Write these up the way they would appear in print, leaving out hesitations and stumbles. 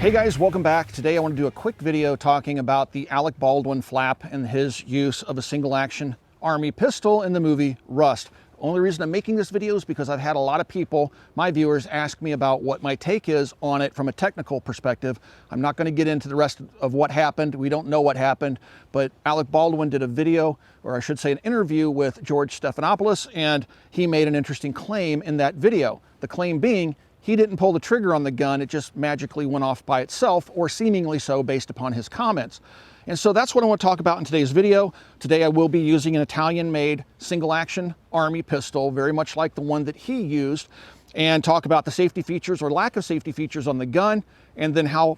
Hey guys, welcome back. Today I want to do a quick video talking about the Alec Baldwin flap and his use of a single action Army pistol in the movie Rust. Only reason I'm making this video is because I've had a lot of people, my viewers, ask me about what my take is on it from a technical perspective. I'm not going to get into the rest of what happened. We don't know what happened, but Alec Baldwin did a video, or I should say an interview with George Stephanopoulos, and he made an interesting claim in that video. The claim being, he didn't pull the trigger on the gun, it just magically went off by itself, or seemingly so based upon his comments. And so that's what I want to talk about in today's video. Today I will be using an Italian-made single-action Army pistol, very much like the one that he used, and talk about the safety features or lack of safety features on the gun, and then how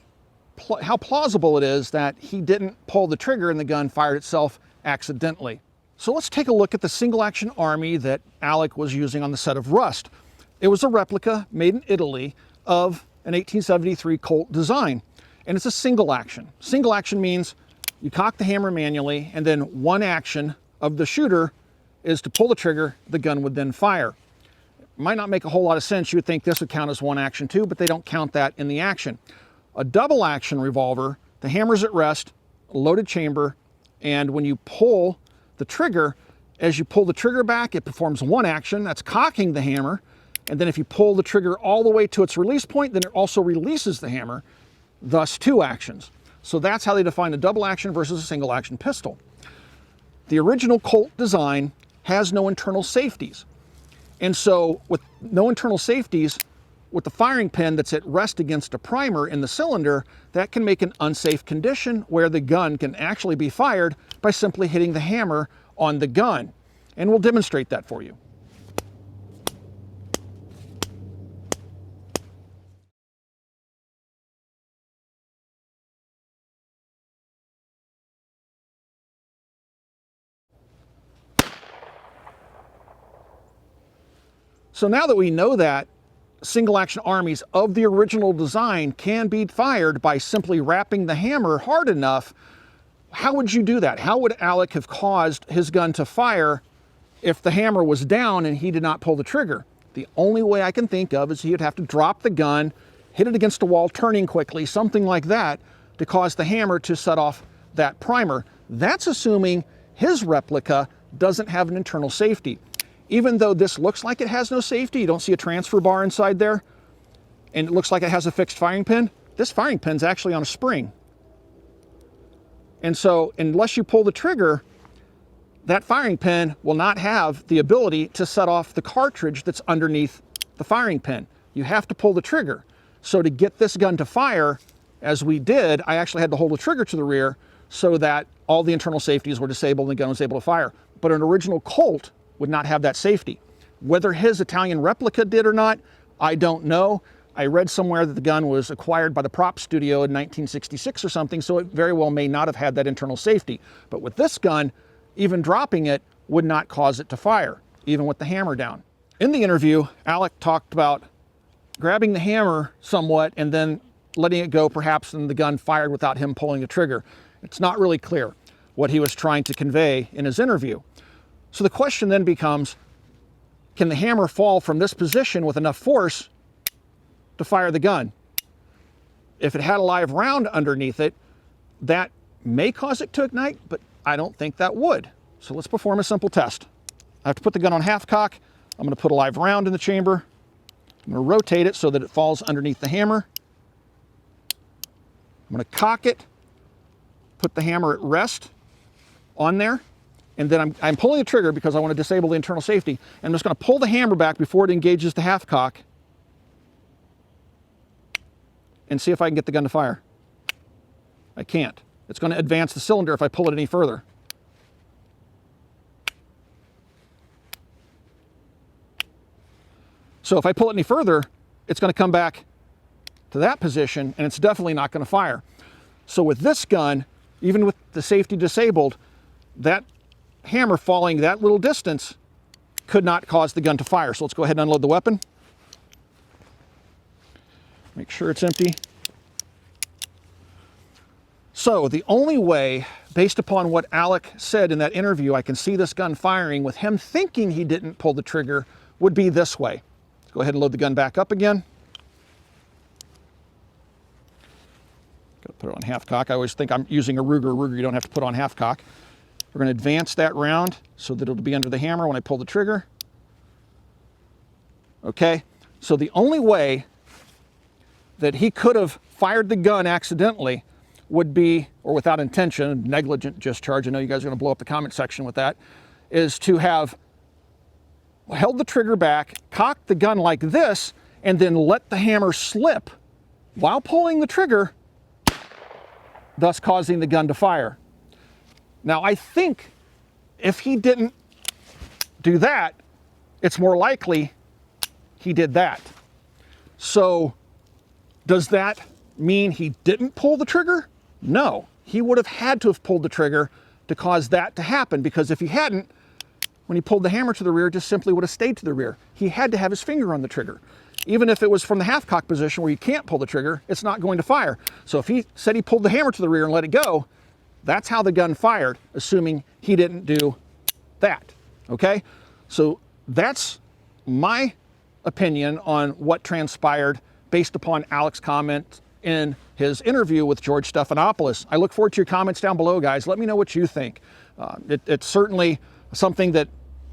plausible it is that he didn't pull the trigger and the gun fired itself accidentally. So let's take a look at the single-action Army that Alec was using on the set of Rust. It was a replica made in Italy of an 1873 Colt design, and it's a single action. Single action means you cock the hammer manually, and then one action of the shooter is to pull the trigger, the gun would then fire. It might not make a whole lot of sense. You would think this would count as one action too, but they don't count that in the action. A double action revolver, the hammer's at rest, a loaded chamber, and when you pull the trigger, as you pull the trigger back, it performs one action, that's cocking the hammer. And then if you pull the trigger all the way to its release point, then it also releases the hammer, thus two actions. So that's how they define a double action versus a single action pistol. The original Colt design has no internal safeties. And so with no internal safeties, with the firing pin that's at rest against a primer in the cylinder, that can make an unsafe condition where the gun can actually be fired by simply hitting the hammer on the gun. And we'll demonstrate that for you. So now that we know that single action Armies of the original design can be fired by simply wrapping the hammer hard enough, how would you do that? How would Alec have caused his gun to fire if the hammer was down and he did not pull the trigger? The only way I can think of is he would have to drop the gun, hit it against a wall, turning quickly, something like that, to cause the hammer to set off that primer. That's assuming his replica doesn't have an internal safety. Even though this looks like it has no safety, you don't see a transfer bar inside there, and it looks like it has a fixed firing pin, this firing pin's actually on a spring. And so unless you pull the trigger, that firing pin will not have the ability to set off the cartridge that's underneath the firing pin. You have to pull the trigger. So to get this gun to fire, as we did, I actually had to hold the trigger to the rear so that all the internal safeties were disabled and the gun was able to fire. But an original Colt would not have that safety. Whether his Italian replica did or not, I don't know. I read somewhere that the gun was acquired by the prop studio in 1966 or something, so it very well may not have had that internal safety. But with this gun, even dropping it would not cause it to fire, even with the hammer down. In the interview, Alec talked about grabbing the hammer somewhat and then letting it go perhaps, and the gun fired without him pulling the trigger. It's not really clear what he was trying to convey in his interview. So the question then becomes, can the hammer fall from this position with enough force to fire the gun? If it had a live round underneath it, that may cause it to ignite, but I don't think that would. So let's perform a simple test. I have to put the gun on half cock. I'm going to put a live round in the chamber. I'm going to rotate it so that it falls underneath the hammer. I'm going to cock it, put the hammer at rest on there. And then I'm pulling the trigger because I want to disable the internal safety. And I'm just going to pull the hammer back before it engages the half cock and see if I can get the gun to fire. I can't. It's going to advance the cylinder if I pull it any further. So if I pull it any further, it's going to come back to that position, and it's definitely not going to fire. So with this gun, even with the safety disabled, that hammer falling that little distance could not cause the gun to fire. So let's go ahead and unload the weapon. Make sure it's empty. So the only way, based upon what Alec said in that interview, I can see this gun firing with him thinking he didn't pull the trigger would be this way. Let's go ahead and load the gun back up again. Got to put it on half cock. I always think I'm using a Ruger. You don't have to put on half cock. We're going to advance that round so that it'll be under the hammer when I pull the trigger. Okay, so the only way that he could have fired the gun accidentally would be, or without intention, negligent discharge, I know you guys are going to blow up the comment section with that, is to have held the trigger back, cocked the gun like this, and then let the hammer slip while pulling the trigger, thus causing the gun to fire. Now, I think if he didn't do that, it's more likely he did that. So, does that mean he didn't pull the trigger? No, he would have had to have pulled the trigger to cause that to happen, because if he hadn't, when he pulled the hammer to the rear, it just simply would have stayed to the rear. He had to have his finger on the trigger. Even if it was from the half cock position where you can't pull the trigger, it's not going to fire. So if he said he pulled the hammer to the rear and let it go, that's how the gun fired, assuming he didn't do that, okay? So that's my opinion on what transpired based upon Alec's comment in his interview with George Stephanopoulos. I look forward to your comments down below, guys. Let me know what you think. It's certainly something that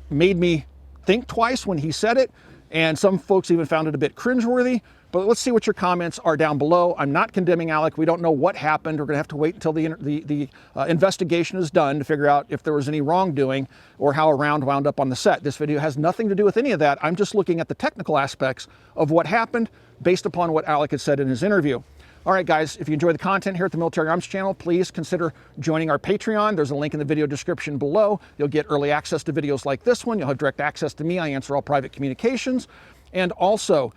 made me think twice when he said it, and some folks even found it a bit cringeworthy. But let's see what your comments are down below. I'm not condemning Alec. We don't know what happened. We're going to have to wait until the investigation is done to figure out if there was any wrongdoing or how a round wound up on the set. This video has nothing to do with any of that. I'm just looking at the technical aspects of what happened based upon what Alec had said in his interview. All right, guys, if you enjoy the content here at the Military Arms channel, please consider joining our Patreon. There's a link in the video description below. You'll get early access to videos like this one. You'll have direct access to me. I answer all private communications. And also,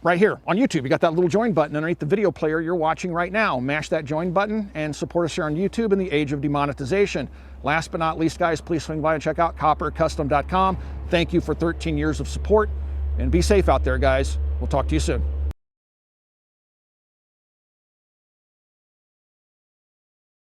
right here on YouTube, you got that little join button underneath the video player you're watching right now. Mash that join button and support us here on YouTube in the age of demonetization. Last but not least, guys, please swing by and check out coppercustom.com. Thank you for 13 years of support, and be safe out there, guys. We'll talk to you soon.